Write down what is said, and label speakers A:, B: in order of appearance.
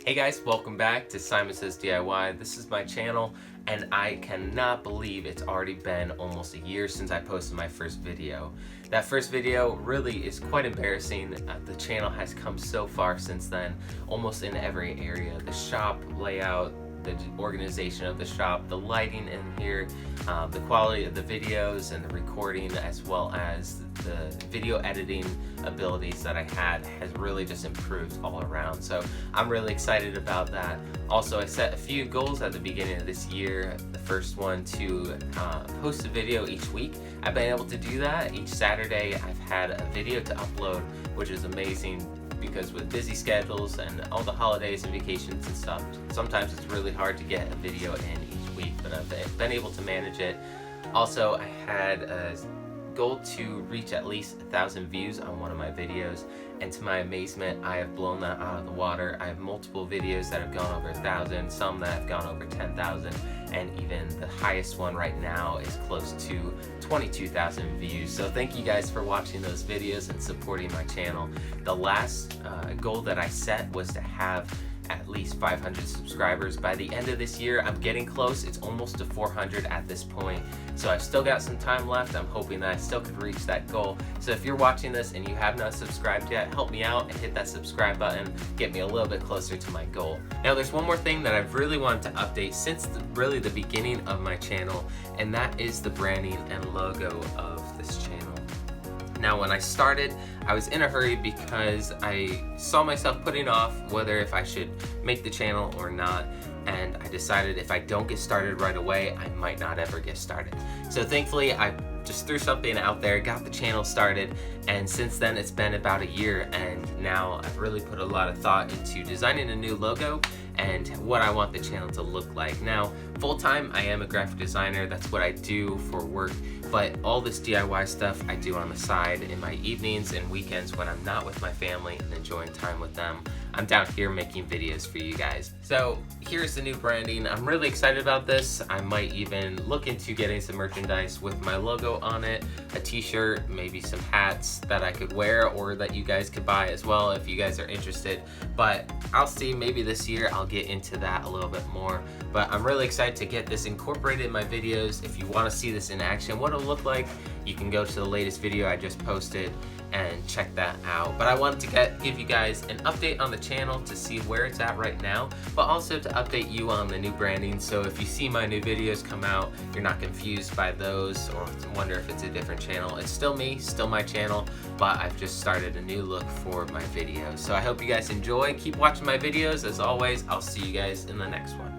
A: Hey guys, welcome back to Simon Says DIY. This is my channel and I cannot believe it's already been almost a year since I posted my first video. That first video really is quite embarrassing. The channel has come so far since then, almost in every area. The shop layout, the organization of the shop, the lighting in here, the quality of the videos and the recording, as well as the video editing abilities that I had has really just improved all around. So I'm really excited about that. Also, I set a few goals at the beginning of this year. The first one to post a video each week. I've been able to do that. Each Saturday I've had a video to upload, which is amazing because with busy schedules and all the holidays and vacations and stuff, sometimes it's really hard to get a video in each week, but I've been able to manage it. Also, I had a goal to reach at least 1,000 views on one of my videos, and to my amazement I have blown that out of the water. I have multiple videos that have gone over 1,000, some that have gone over 10,000, and even the highest one right now is close to 22,000 views. So thank you guys for watching those videos and supporting my channel. The last goal that I set was to have at least 500 subscribers by the end of this year. I'm getting close. It's almost to 400 at this point, so I've still got some time left. I'm hoping that I still could reach that goal. So if you're watching this and you have not subscribed yet, help me out and hit that subscribe button, get me a little bit closer to my goal. Now there's one more thing that I've really wanted to update since really the beginning of my channel, and that is the branding and logo of this channel. Now when I started, I was in a hurry because I saw myself putting off whether if I should make the channel or not, and I decided if I don't get started right away, I might not ever get started. So thankfully I just threw something out there, got the channel started, and since then it's been about a year, and now I've really put a lot of thought into designing a new logo and what I want the channel to look like. Now, full-time, I am a graphic designer. That's what I do for work, but all this DIY stuff I do on the side in my evenings and weekends when I'm not with my family and enjoying time with them. I'm down here making videos for you guys. So here's the new branding. I'm really excited about this. I might even look into getting some merchandise with my logo on it, a t-shirt, maybe some hats that I could wear or that you guys could buy as well if you guys are interested. But I'll see, maybe this year I'll get into that a little bit more. But I'm really excited to get this incorporated in my videos. If you want to see this in action, what it'll look like, you can go to the latest video I just posted and check that out. But I wanted to give you guys an update on the channel to see where it's at right now, but also to update you on the new branding. So if you see my new videos come out, you're not confused by those or wonder if it's a different channel. It's still me, still my channel, but I've just started a new look for my videos. So I hope you guys enjoy. Keep watching my videos. As always, I'll see you guys in the next one.